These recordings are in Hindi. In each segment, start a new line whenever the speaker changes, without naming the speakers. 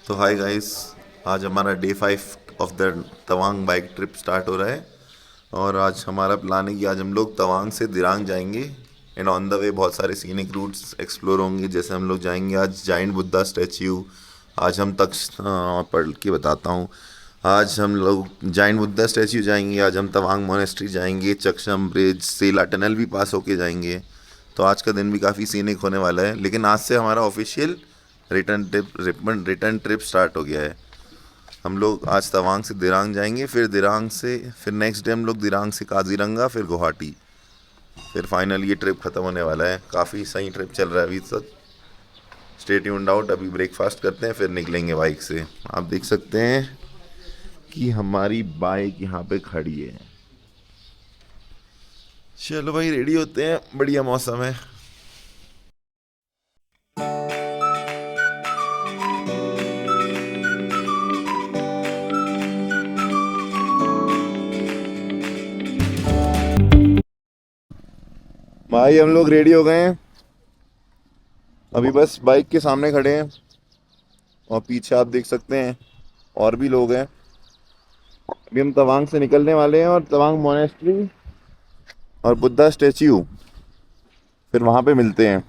तो हाय गाइस, आज हमारा day 5 of the Tawang bike trip start हो रहा है। और आज हमारा प्लान है कि आज हम लोग तवांग से दिरांग जाएंगे। एंड ऑन द वे बहुत सारे सीनिक रूट्स एक्सप्लोर होंगे। जैसे हम लोग जाएंगे आज जाइंट बुद्धा स्टैच्यू। आज हम तक पढ़ के बताता हूँ। आज हम लोग जाइंट बुद्धा स्टैच्यू जाएंगे। आज हम तवांग मोनेस्ट्री जाएंगे, चकशम ब्रिज, सेला टनल भी पास होके जाएंगे। तो आज का दिन भी काफ़ी सीनिक होने वाला है। लेकिन आज से हमारा ऑफिशियल रिटर्न ट्रिप स्टार्ट हो गया है। हम लोग आज तवांग से दिरांग जाएंगे, फिर नेक्स्ट डे हम लोग दिरांग से काजीरंगा, फिर गुवाहाटी, फिर फाइनल ये ट्रिप ख़त्म होने वाला है। काफ़ी सही ट्रिप चल रहा है अभी तक। Stay tuned out. अभी ब्रेकफास्ट करते हैं, फिर निकलेंगे बाइक से। आप देख सकते हैं कि हमारी बाइक यहाँ पे खड़ी है। चलो भाई, रेडी होते हैं। बढ़िया मौसम है। भाई हम लोग रेडी हो गए हैं। अभी बस बाइक के सामने खड़े हैं और पीछे आप देख सकते हैं और भी लोग हैं। अभी हम तवांग से निकलने वाले हैं और तवांग मोनेस्ट्री और बुद्धा स्टैच्यू फिर वहाँ पे मिलते हैं।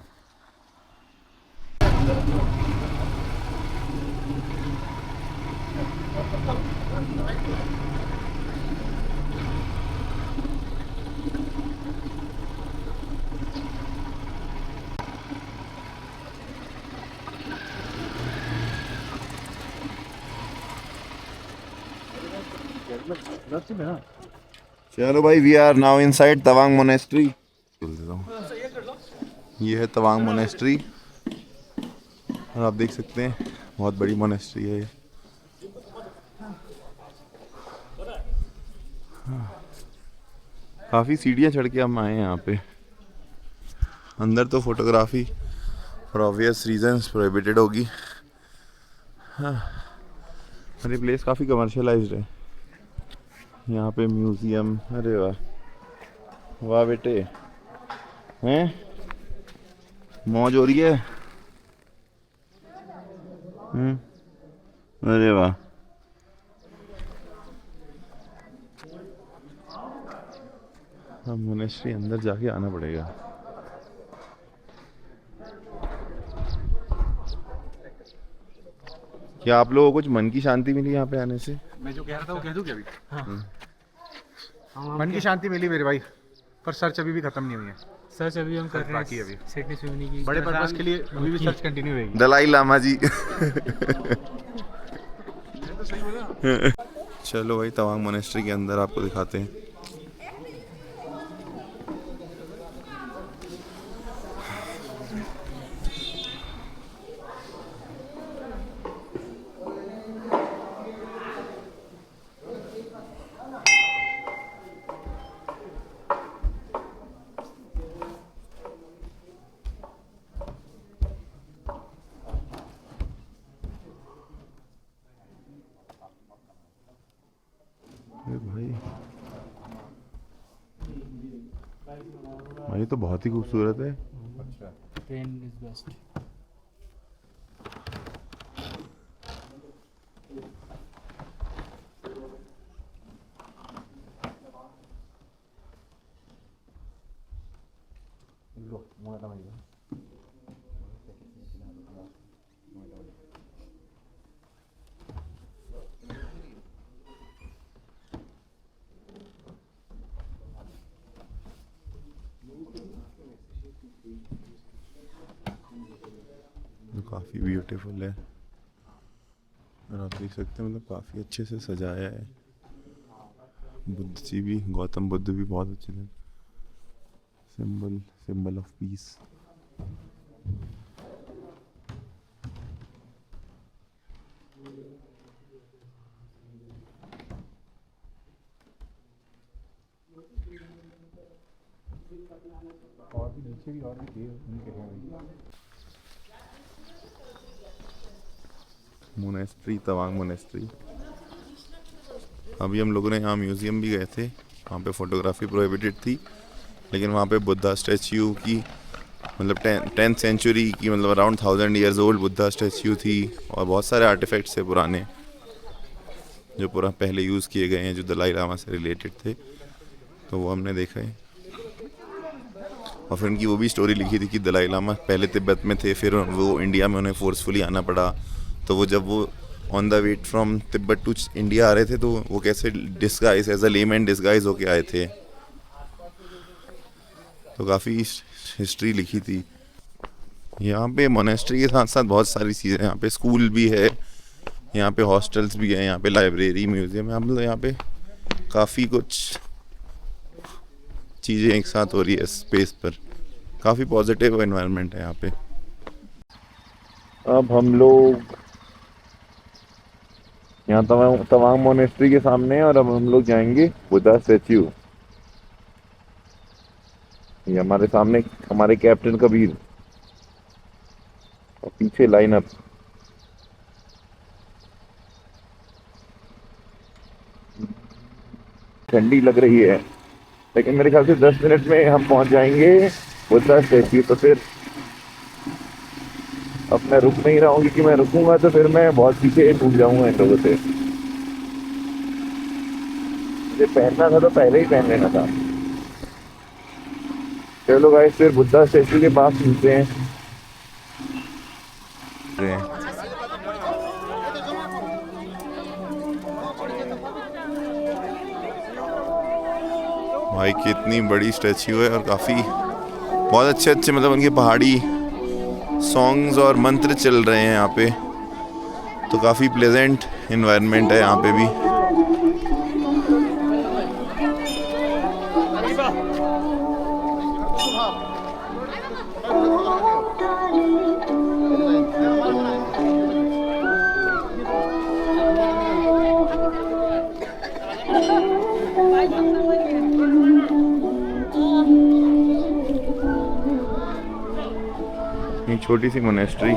चलो भाई, we are now inside Tawang monastery. ये है तवांग मोनेस्ट्री और आप देख सकते हैं बहुत बड़ी मोनेस्ट्री है ये। काफ़ी सीढ़ियाँ चढ़ के हम आए हैं यहाँ पे। अंदर तो photography for obvious reasons prohibited होगी। हाँ, और ये प्लेस काफ़ी कमर्शियलाइज्ड है। यहाँ पे म्यूज़ियम, अरे वाह वाह बेटे, हैं मौज हो रही है। अरे वाह। हम मोनेस्ट्री अंदर जाके आना पड़ेगा। क्या आप लोगों को कुछ मन की शांति मिली यहाँ पे आने से?
मैं जो कह रहा था वो कह दूं क्या अभी? मन की शांति मिली मेरे भाई, पर सर्च अभी भी खत्म नहीं हुई है।
सर्च अभी हम कर रहे हैं
बाकी अभी
सेटनेस होने की
बड़े पर्पस के लिए अभी भी सर्च कंटिन्यू रहेगी।
दलाई लामा जी। चलो भाई, तवांग मोनेस्ट्री के अंदर आपको दिखाते हैं। भाई तो बहुत ही खूबसूरत है।
Pen is best.
जो काफ़ी ब्यूटीफुल है और आप देख सकते हैं मतलब काफ़ी अच्छे से सजाया है। बुद्ध जी भी, गौतम बुद्ध भी बहुत अच्छे थे। Symbol of peace.
और भी नीचे भी और भी देव उनके हैं।
Monastery, Tawang monastery. अभी हम लोगों ने यहाँ म्यूज़ियम भी गए थे। वहाँ पे फ़ोटोग्राफी प्रोहिबिटेड थी, लेकिन वहाँ पे बुद्धा स्टैच्यू की मतलब 10th सेंचुरी की, मतलब around 1000 years old Buddha statue थी। और बहुत सारे आर्टिफैक्ट्स थे पुराने जो पूरा पहले यूज़ किए गए हैं, जो दलाई लामा से रिलेटेड थे, तो वो हमने देखा है। और फिर उनकी वो भी स्टोरी लिखी थी कि दलाई लामा पहले तिब्बत में थे, फिर वो इंडिया में उन्हें फोर्सफुली आना पड़ा। तो वो जब वो on the way from Tibet to India आ रहे थे, तो वो कैसे disguise as a layman disguise होके आए थे। तो काफ़ी हिस्ट्री लिखी थी। यहाँ पे मोनेस्ट्री के साथ साथ बहुत सारी चीज़ें, यहाँ पे स्कूल भी है, यहाँ पे हॉस्टल्स भी है, यहाँ पे लाइब्रेरी, म्यूज़ियम है, मतलब यहाँ पे काफ़ी कुछ चीज़ें एक साथ हो रही है स्पेस पर। काफ़ी पॉजिटिव एनवायरनमेंट है यहाँ पे। अब हम लोग यहाँ तवांग मोनेस्ट्री के सामने हैं और अब हम लोग जाएंगे बुद्धा स्टैच्यू। ये हमारे सामने हमारे कैप्टन कबीर और पीछे लाइन अप। ठंडी लग रही है, लेकिन मेरे ख्याल से 10 मिनट में हम पहुंच जाएंगे बुद्धा स्टैच्यू। तो फिर अब मैं रुक नहीं रहा हूँ, क्योंकि मैं रुकूंगा तो फिर मैं बहुत पीछे टूट जाऊंगा इन लोगों से। मुझे पहनना था तो पहले ही पहन लेना था। चलो गाइस, फिर बुद्धा स्टैच्यू के पास मिलते हैं। भाई कितनी बड़ी स्टैच्यू है और काफ़ी बहुत अच्छे अच्छे, मतलब उनके पहाड़ी सॉन्ग्स और मंत्र चल रहे हैं यहाँ पे। तो काफ़ी प्लेजेंट इन्वायरमेंट है यहाँ पे भी। एक छोटी सी मोनेस्ट्री,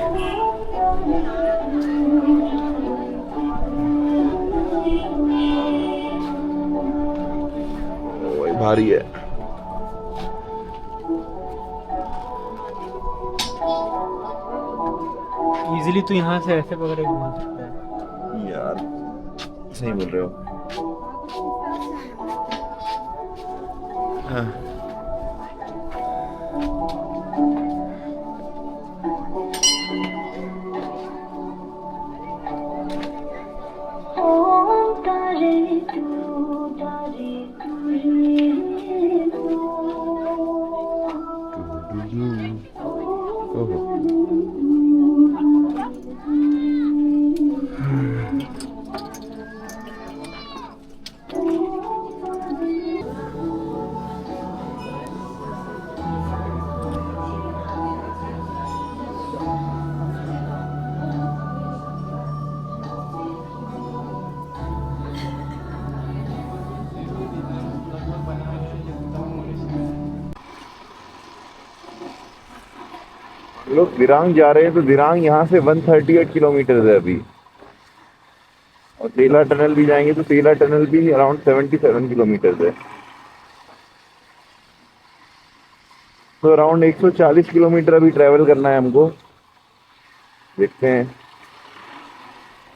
वही भारी है।
इजीली तो यहाँ से ऐसे पकड़ के घुमा सकता है।
यार सही बोल रहे हो। हाँ। लोग दिरांग जा रहे हैं, तो दिरांग यहाँ से 138 किलोमीटर है अभी। और सेला टनल भी जाएंगे तो सेला टनल भी अराउंड 77 किलोमीटर है। तो अराउंड 140 किलोमीटर अभी ट्रैवल करना है हमको। देखते हैं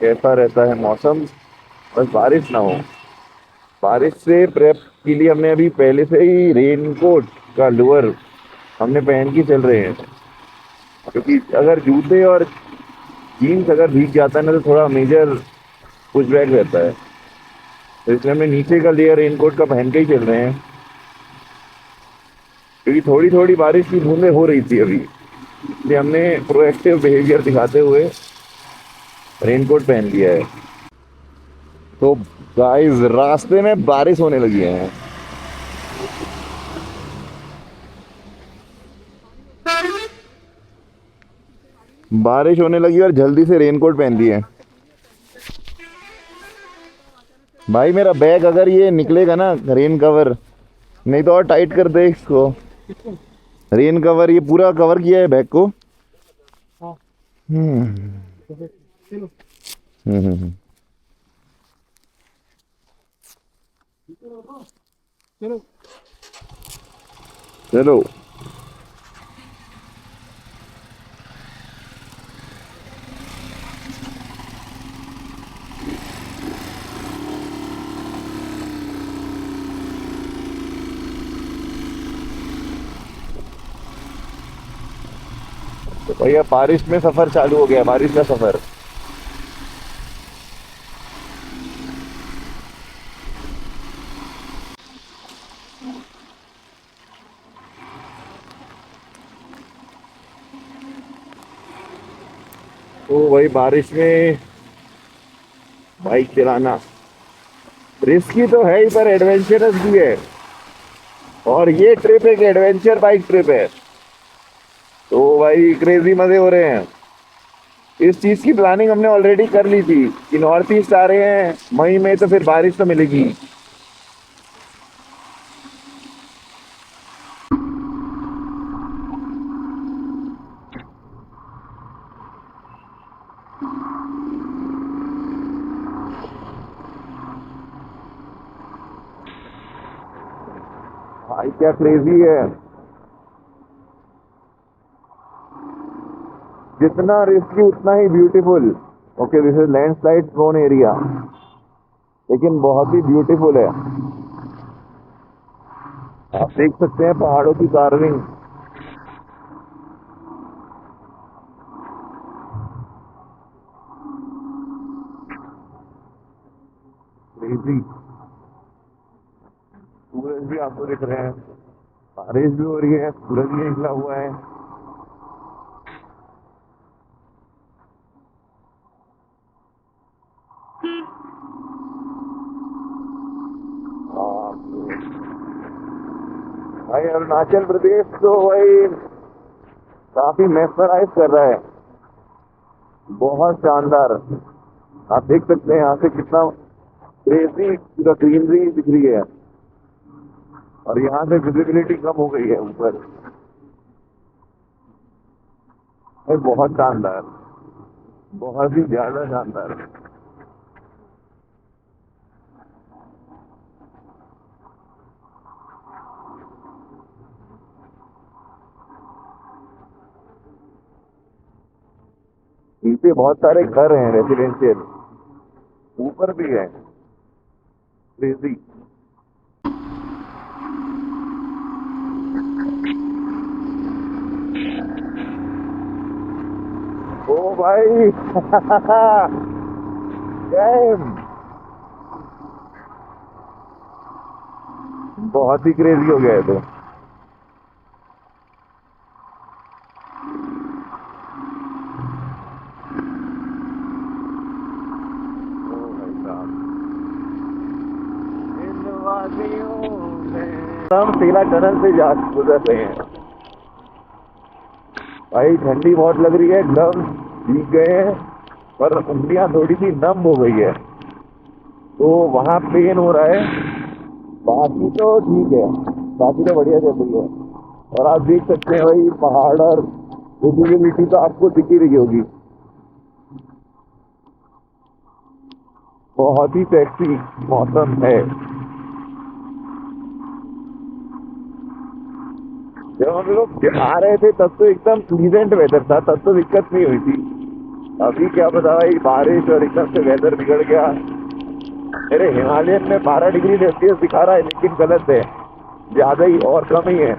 कैसा रहता है मौसम, बस बारिश ना हो। बारिश से प्रेप के लिए हमने अभी पहले से ही रेनकोट का लोअर हमने पहन के चल रहे हैं, क्योंकि अगर जूते और जीन्स अगर भीग जाता है ना, तो थोड़ा मेजर पुशबैक रहता है। तो इसलिए हमने नीचे का लेयर रेनकोट का पहन के ही चल रहे हैं, क्योंकि थोड़ी थोड़ी बारिश की बूंदें हो रही थी अभी, इसलिए हमने प्रोएक्टिव बिहेवियर दिखाते हुए रेनकोट पहन लिया है। तो गाइस, रास्ते में बारिश होने लगी है। बारिश होने लगी और जल्दी से रेनकोट पहन लिए। भाई मेरा बैग अगर ये निकलेगा ना रेन कवर, नहीं तो और टाइट कर दे इसको। रेन कवर ये पूरा कवर किया है बैग को। चलो भैया बारिश में सफर चालू हो गया, बारिश का सफर। तो भाई बारिश में बाइक चलाना रिस्की तो है ही, पर एडवेंचरस भी है। और ये ट्रिप एक एडवेंचर बाइक ट्रिप है, तो भाई क्रेजी मजे हो रहे हैं। इस चीज की प्लानिंग हमने ऑलरेडी कर ली थी कि नॉर्थ ईस्ट आ रहे हैं मई में, तो फिर बारिश तो मिलेगी। भाई क्या क्रेजी है, जितना रिस्की उतना ही beautiful. Okay, this is landslide prone area, लेकिन बहुत ही ब्यूटीफुल है। आप देख सकते हैं पहाड़ों की कार्विंग। क्रेजी। सूरज भी आपको दिख रहे हैं, बारिश भी हो रही है, सूरज भी निकला हुआ है। भाई अरुणाचल प्रदेश तो भाई काफी मेस्मराइज कर रहा है, बहुत शानदार। आप देख सकते हैं यहाँ से कितना क्रेजी पूरा ग्रीनरी दिख रही है, और यहाँ से विजिबिलिटी कम हो गई है ऊपर। भाई बहुत शानदार, बहुत ही ज्यादा शानदार। नीचे बहुत सारे घर हैं रेजिडेंशियल, ऊपर भी है। क्रेजी। ओ भाई डैम, बहुत ही क्रेजी हो गया है तो। हम सेला टनल से जा गुजर रहे हैं। भाई ठंडी बहुत लग रही है, ग्लव्स भीग गए हैं, पर उंगलियां थोड़ी सी नम हो गई है, तो वहां पेन हो रहा है। बाकी तो ठीक है, बाकी तो बढ़िया चल रही है। और आप देख सकते हैं भाई पहाड़ और विजिबिलिटी तो आपको दिख ही रही होगी। बहुत ही सेक्सी मौसम है। जब हम लोग आ रहे थे तब तो एकदम प्लीजेंट वेदर था, तब तो दिक्कत नहीं हुई थी। अभी क्या पता भाई बारिश और एकदम से वेदर बिगड़ गया। मेरे हिमालयन में 12 डिग्री सेल्सियस दिखा रहा है, लेकिन गलत है, ज्यादा ही और कम ही है।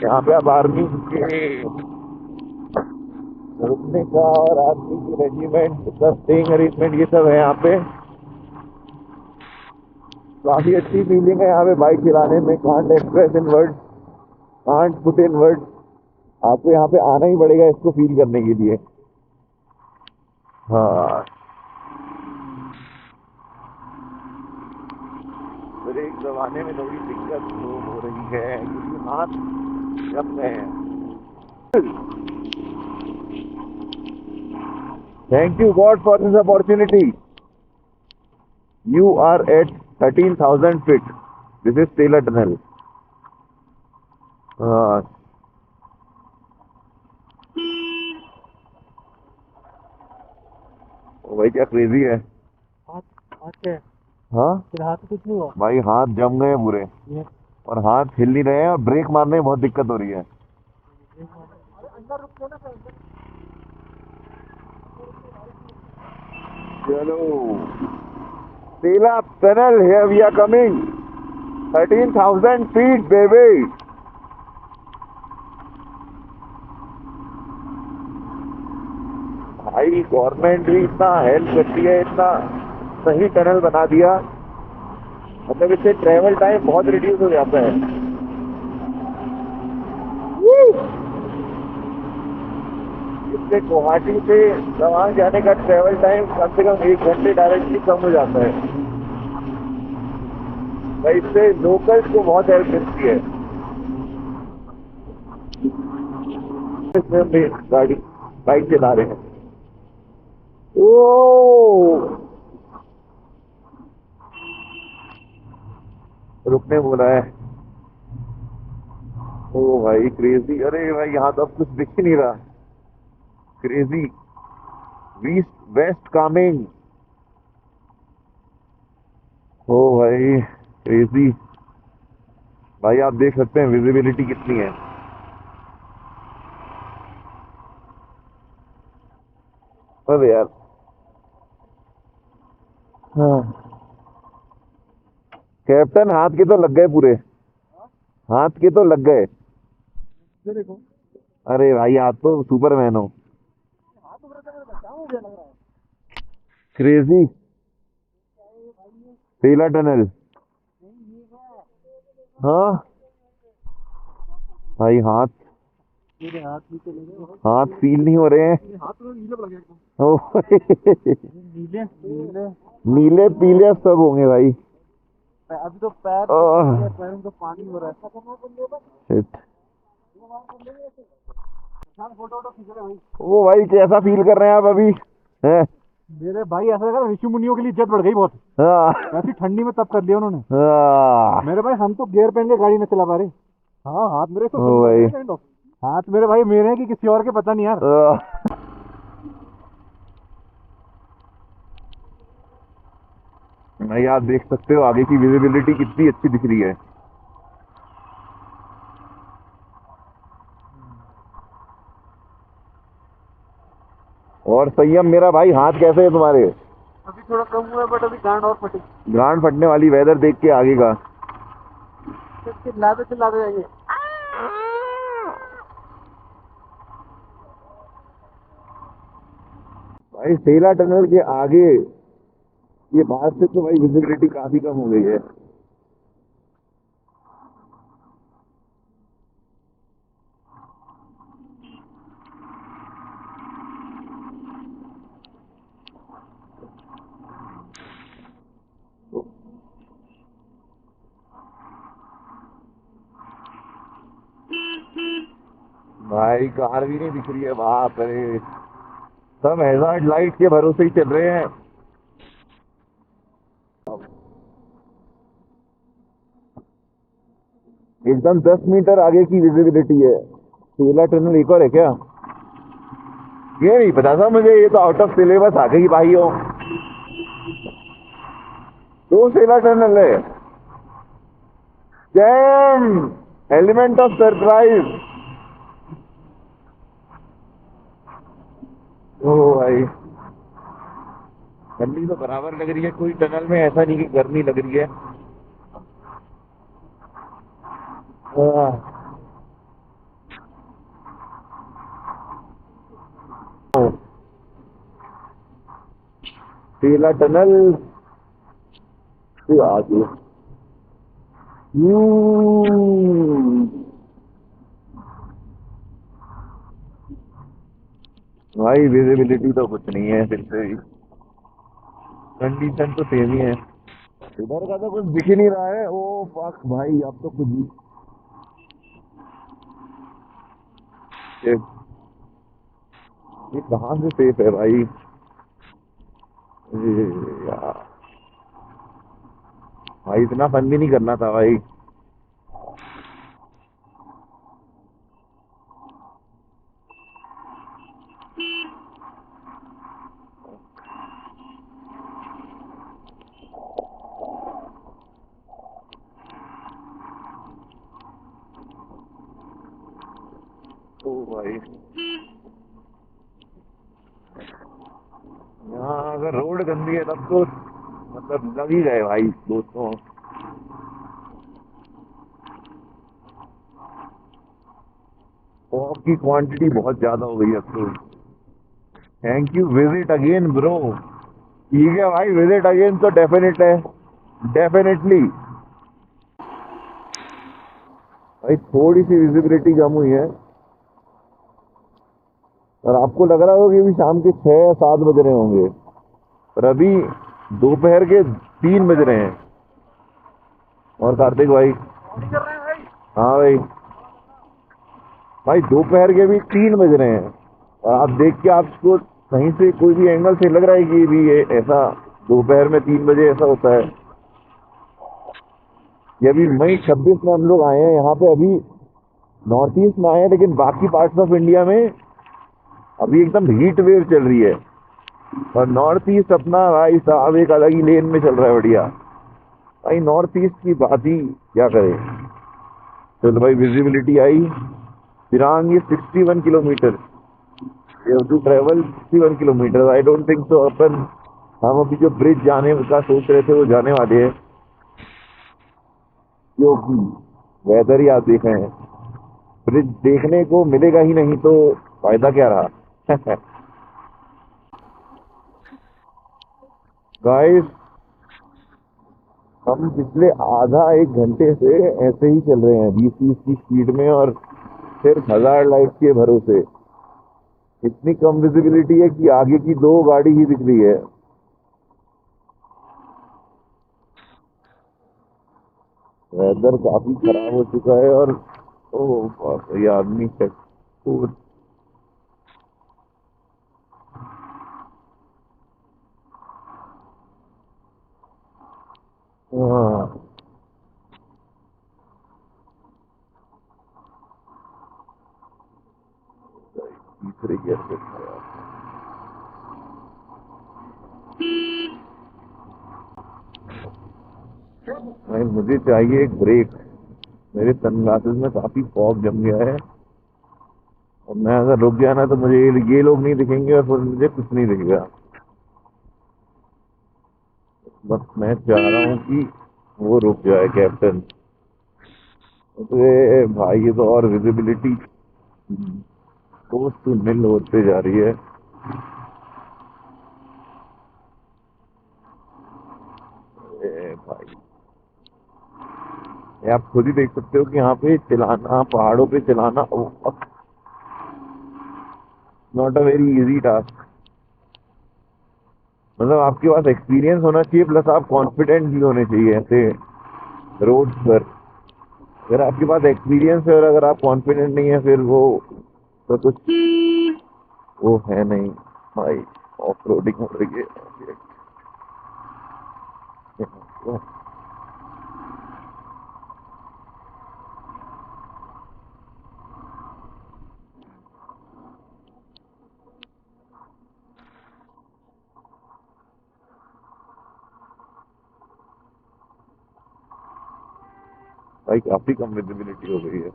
यहाँ पे अब आर्मी के रुकने का और आर्मी की रेजिमेंट का स्टेइंग अरेंजमेंट ये सब है यहाँ पे। काफी अच्छी फीलिंग है यहाँ पे बाइक चलाने में। Can't express in word, can't put in word. आपको यहाँ पे आना ही पड़ेगा इसको फील करने के लिए। हाँ, ब्रेक दबाने में थोड़ी दिक्कत तो हो रही है क्योंकि हाथ जम गए हैं। Thank you God for this opportunity. You are at 13,000 feet. This is Taylor Tunnel. भाई क्या क्रेजी है। हाँ
फिर हाथ कुछ नहीं हुआ
भाई, हाथ जम गए पूरे, और हाथ हिल नहीं रहे हैं, और ब्रेक मारने में बहुत दिक्कत हो रही है। चलो Taylor Tunnel, here we are coming. 13,000 feet, baby. भाई गवर्नमेंट भी इतना हेल्प करती है, इतना सही टनल बना दिया, मतलब इससे ट्रेवल टाइम बहुत रिड्यूस हो जाता है। इससे गुवाहाटी से तवांग जाने का ट्रेवल टाइम कम से कम 1 घंटे डायरेक्टली कम हो जाता है। तो इससे लोकल्स को बहुत हेल्प मिलती है। इसमें हम भी गाड़ी बाइक चला रहे हैं। ओ रुकने बोला है। ओ भाई क्रेजी, अरे भाई यहाँ तो अब कुछ दिख ही नहीं रहा। Crazy west west coming. ओ भाई क्रेजी। भाई आप देख सकते हैं विजिबिलिटी कितनी है। अरे यार हाँ। कैप्टन हाथ के तो लग गए पूरे, हाथ के तो लग गए। अरे भाई आप तो सुपरमैन हो। क्रेजी सेला टनल। हाँ भाई हाथ हाथ फील नहीं हो रहे हैं। ओ नीले पीले सब होंगे भाई।
अभी तो पैर पैरों में तो पानी हो रहा है।
Shit. ओ भाई कैसा फील कर रहे हैं आप अभी हैं?
मेरे भाई ऐसा लगा ऋषि मुनियों के लिए इज्जत बढ़ गई बहुत।
हाँ
ऐसी ठंडी में तब कर लिया उन्होंने।
हाँ।
मेरे भाई हम तो गियर पहन के गाड़ी न चला पा रहे। हाँ हाथ मेरे तो
ओ भाई
हाथ मेरे भाई मेरे हैं कि किसी और के पता नहीं यार।
भाई आप देख सकते हो आगे की विजिबिलिटी कितनी अच्छी दिख रही है। और संयम मेरा भाई, हाथ कैसे है तुम्हारे?
अभी थोड़ा कम हुआ है बट अभी गांड और फटेगी।
गांड फटने वाली वेदर देख के आगे का।
चिल्लाते जाइए।
भाई सेला टनल के आगे ये बात से तो भाई विजिबिलिटी काफी कम हो गई है। भाई कार भी नहीं दिख रही है, बाप रे। सब हैजार्ड लाइट के भरोसे ही चल रहे हैं। एकदम 10 मीटर आगे की विजिबिलिटी है। सेला टनल एक और है क्या? ये नहीं पता था मुझे, ये तो आउट ऑफ सिलेबस आ गई भाई हो। 2 सेला टनल है। Damn element of surprise. ओ भाई ठंडी तो बराबर लग रही है, कोई टनल में ऐसा नहीं कि गर्मी लग रही है। सेला टनल से आगे भाई विजिबिलिटी तो कुछ नहीं है, फिर से भी कंडीशन तो सेम ही है। इधर का तो कुछ दिख ही नहीं रहा है। ओ फक भाई अब तो कुछ ये कहाँ से सेफ है भाई? ये यार भाई इतना फन भी नहीं करना था भाई। ओ भाई यहाँ अगर रोड गंदी है तब तो मतलब लग ही गए भाई दोस्तों।
की क्वांटिटी बहुत ज्यादा हो गई अब तो। Thank you, visit again bro. ठीक है भाई, विजिट अगेन तो डेफिनेट है, डेफिनेटली। भाई थोड़ी सी विजिबिलिटी कम हुई है और आपको लग रहा होगा कि अभी शाम के 6 या 7 बज रहे होंगे, पर अभी दोपहर के 3 बज रहे हैं। और कार्तिक भाई, हाँ भाई, भाई दोपहर के भी 3 बज रहे हैं और आप देख के आपको कहीं से कोई भी एंगल से लग रहा है कि भी ये ऐसा दोपहर में 3 बजे ऐसा होता है। ये अभी मई 26 में हम लोग आए हैं यहाँ पे, अभी नॉर्थ ईस्ट में आए हैं, लेकिन बाकी पार्ट्स ऑफ इंडिया में अभी एकदम हीट वेव चल रही है और नॉर्थ ईस्ट अपना भाई साहब एक अलग ही लेन में चल रहा है, बढ़िया। भाई नॉर्थ ईस्ट की बात ही क्या करे। चलो भाई, विजिबिलिटी आई। दिरांग ये 61 kilometre, you have to travel 61 kilometre. I don't think so हम अभी जो ब्रिज जाने का सोच रहे थे वो जाने वाले हैं, क्योंकि वेदर ही आप देख रहे हैं, ब्रिज देखने को मिलेगा ही नहीं तो फायदा क्या रहा। गाइस, हम पिछले आधा 1 घंटे से ऐसे ही चल रहे हैं 20-30 की स्पीड में और सिर्फ 1000 लाइट के भरोसे। इतनी कम विजिबिलिटी है कि आगे की 2 गाड़ी ही दिख रही है। वेदर काफी खराब हो चुका है और ये आदमी हाँ, तीसरे गियर पे था यार। भाई मुझे चाहिए एक ब्रेक, मेरे सनग्लासेस में काफी फॉग जम गया है और मैं अगर रुक गया ना तो मुझे ये लोग नहीं दिखेंगे और फिर मुझे कुछ नहीं दिखेगा। बस मैं चाह रहा हूँ कि वो रुक जाए कैप्टन। अरे भाई ये तो और विजिबिलिटी क्लोज टू निल होते जा रही है। भाई ये आप खुद ही देख सकते हो कि यहाँ पे चलाना, पहाड़ों पे चलाना not a very easy task. मतलब आपके पास एक्सपीरियंस होना चाहिए, प्लस आप कॉन्फिडेंट भी होने चाहिए ऐसे रोड्स पर। अगर आपके पास एक्सपीरियंस है और अगर आप कॉन्फिडेंट नहीं है फिर वो तो कुछ वो है नहीं। भाई ऑफ रोडिंग हो रही है। भाई काफी कम विजिबिलिटी हो गई है।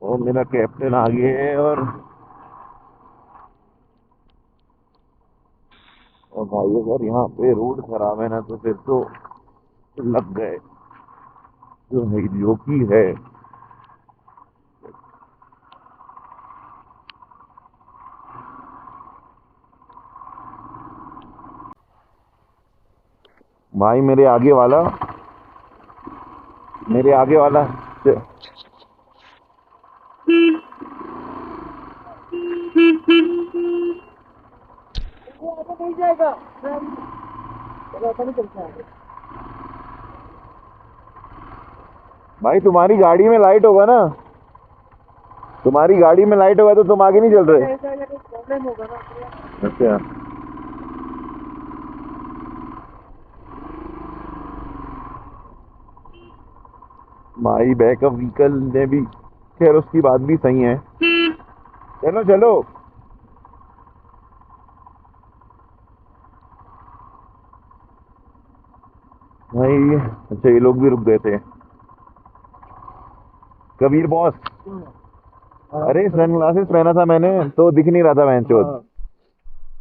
और मेरा कैप्टन आगे है और भाई अगर यहाँ पे रोड खराब है ना तो फिर तो लग गए जो है, जो की है। भाई मेरे आगे वाला
नहीं जाएगा, ऐसा नहीं चलता है।
भाई तुम्हारी गाड़ी में लाइट होगा ना, तुम्हारी गाड़ी में लाइट होगा तो तुम आगे नहीं चल रहे।
प्रॉब्लम होगा ना।
अच्छा, भाई बैकअप व्हीकल ने भी, खैर उसकी बात भी सही है। चलो चलो, भाई अच्छा ये लोग भी रुक गए थे। कबीर बॉस, अरे सनग्लासेस पहना था मैंने तो दिख नहीं रहा था मैंने।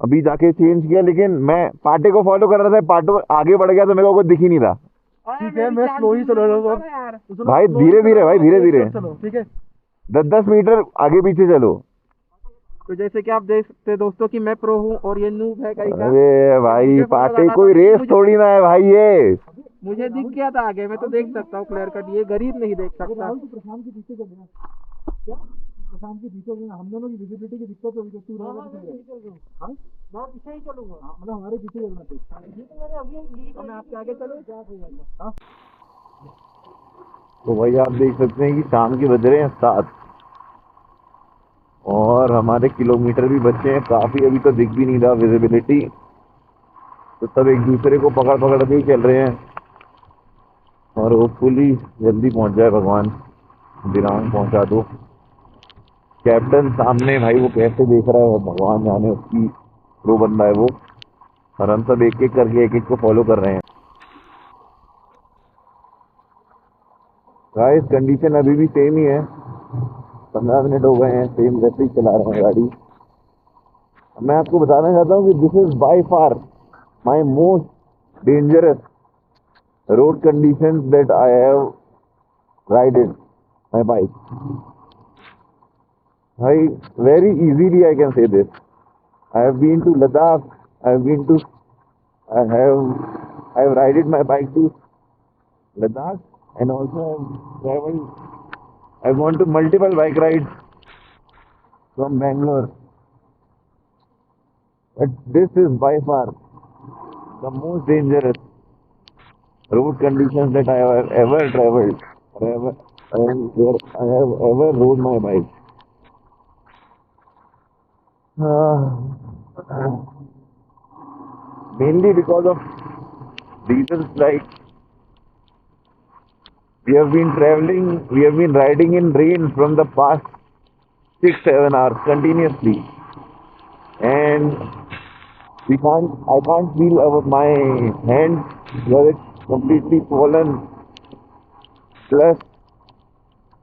अभी जाके चेंज किया, लेकिन मैं पाटे को फॉलो कर रहा था, पाटो आगे बढ़ गया तो मेरे को कुछ दिख ही नहीं रहा।
ठीक है, मैं स्लो ही चला रहा हूँ यार।
भाई धीरे धीरे, भाई धीरे धीरे।
चलो ठीक है।
10-10 मीटर आगे पीछे चलो।
तो जैसे कि आप देख सकते हैं दोस्तों कि मैं प्रो हूँ और ये नूब है कहीं का।
अरे भाई
मुझे follow
पाटे,
करना
कोई
था,
रेस थोड़ी ना है भाई ये।
मुझे दिख गया था आगे, मैं तो देख सकता हूँ क्लियर कट, ये गरीब नहीं देख सकता। प्रशांत के पीछे चल रहा क्या? प्रशांत के पीछे हम दोनों की विजिबिलिटी की दिक्कत होगी, तू रहेगा पीछे। हाँ मैं पीछे ही चलूंगा, मतलब हमारे पीछे चलना चाहिए। ये तो मेरे अभी मैं आपके आगे चलूँ क्या होगा? हाँ
तो भाई आप देख सकते हैं कि शाम के बज रहे हैं 7 और हमारे किलोमीटर भी बचे हैं काफी, अभी तो दिख भी नहीं रहा विजिबिलिटी। तो सब एक दूसरे को पकड़ पकड़ के ही चल रहे हैं और होपफुली जल्दी पहुंच जाए भगवान, दिनांक पहुंचा दो। कैप्टन सामने भाई वो कैसे देख रहा है भगवान जाने, उसकी प्रो बंदा है वो। और हम सब एक एक करके एक एक को फॉलो कर रहे हैं। गाइस कंडीशन अभी भी सेम ही है, 15 मिनट हो गए हैं सेम वैसे ही चला रहे हैं गाड़ी। मैं आपको बताना चाहता हूँ कि this is by far my most dangerous road condition that I have rided my bike. भाई very easily I can say this. I have been to Ladakh, I have been to, I have, I have ridden my bike to Ladakh and also I have traveled, I have gone to multiple bike rides from Bangalore. But this is by far the most dangerous road conditions that I have ever traveled, or ever, where I have ever rode my bike. Mainly because of reasons like we have been riding in rain from the past 6-7 hours continuously, and I can't feel my hands were it's completely swollen. Plus,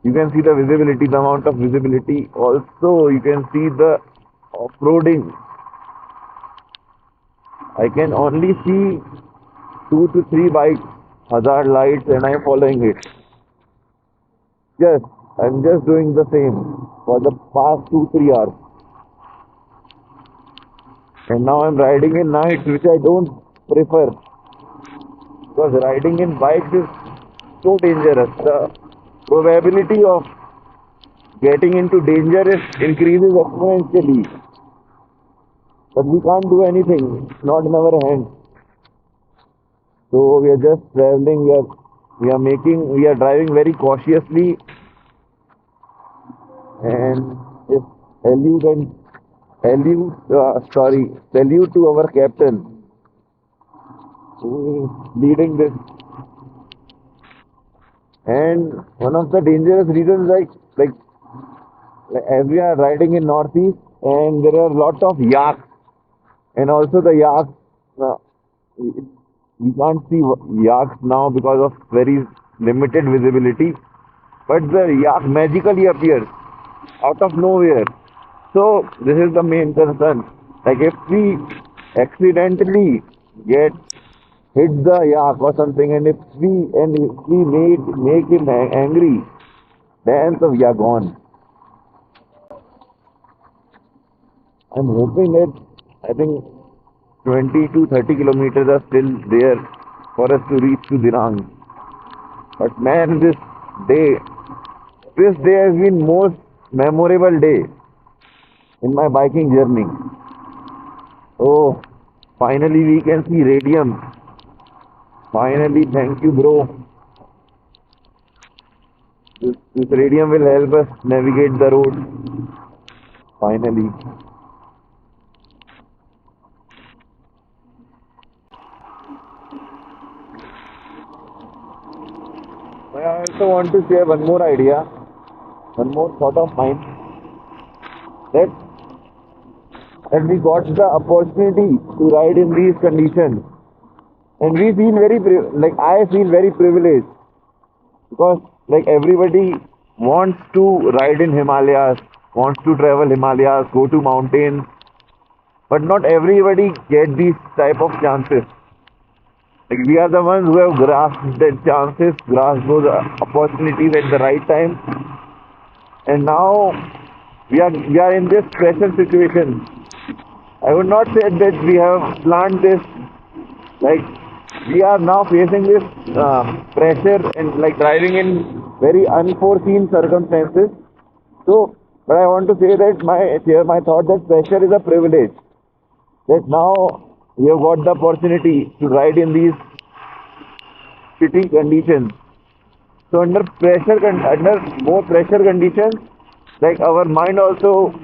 you can see the visibility, the amount of visibility. Also, you can see the off-roading. I can only see 2 to 3 bikes, hazard lights, and I'm following it. Yes, I'm just doing the same for the past 2-3 hours. And now I'm riding in nights, which I don't prefer, because riding in bikes is so dangerous. The probability of getting into danger increases exponentially. But we can't do anything, it's not in our hands. So we are just traveling, we are driving very cautiously, and if salute to our captain who is leading this. And one of the dangerous reasons, like as we are riding in northeast, and there are a lot of yaks, and also the yaks, we can't see yaks now because of very limited visibility, but the yak magically appears out of nowhere. So this is the main concern. Like if we accidentally get hit the yak or something, and if we make him angry, then so we are gone. I'm hoping that I think 20 to 30 kilometers are still there for us to reach to Dirang. But man, this day has been most memorable day in my biking journey. Oh, finally we can see radium. Finally, thank you, bro. This radium will help us navigate the road. Finally. I also want to share one more idea, one more thought of mine, that we got the opportunity to ride in these conditions, and we feel I feel very privileged, because like everybody wants to ride in Himalayas, wants to travel Himalayas, go to mountains, but not everybody get these type of chances. Like we are the ones who have grasped that chances, grasped those opportunities at the right time, and now we are in this pressure situation. I would not say that we have planned this. Like, we are now facing this pressure and like driving in very unforeseen circumstances. So, but I want to say that my thought that pressure is a privilege. That now we have got the opportunity to ride in these shitty conditions. So under more pressure conditions, like our mind also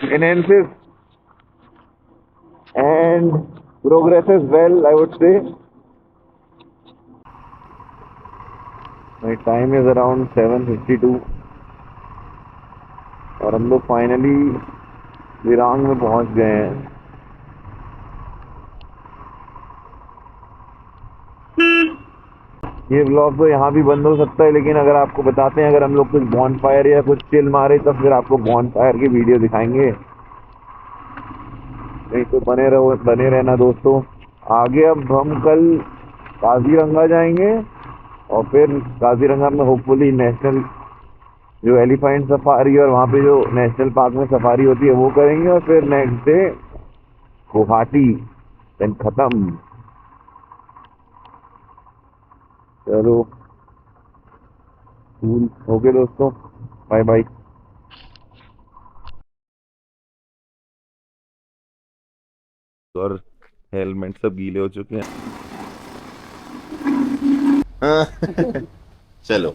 enhances and progresses well, I would say. My time is around 7:52 और हम लोग फाइनली दिरांग में पहुंच गए हैं. ये व्लॉग तो यहाँ भी बंद हो सकता है, लेकिन अगर आपको बताते हैं अगर हम लोग कुछ बॉनफायर या कुछ चिल मारे तो फिर आपको बॉनफायर की वीडियो दिखाएंगे. नहीं तो बने रहना दोस्तों. आगे अब हम कल काजीरंगा जाएंगे और फिर काजीरंगा में होपफुली नेशनल जो एलिफेंट सफारी और वहाँ पे जो नेशनल पार्क में सफारी होती है वो करेंगे और फिर नेक्स्ट डे गुवाहाटी, देन खत्म. चलो कूल. ओके दोस्तों, बाय बाय.
और हेलमेट सब गीले हो चुके हैं. चलो.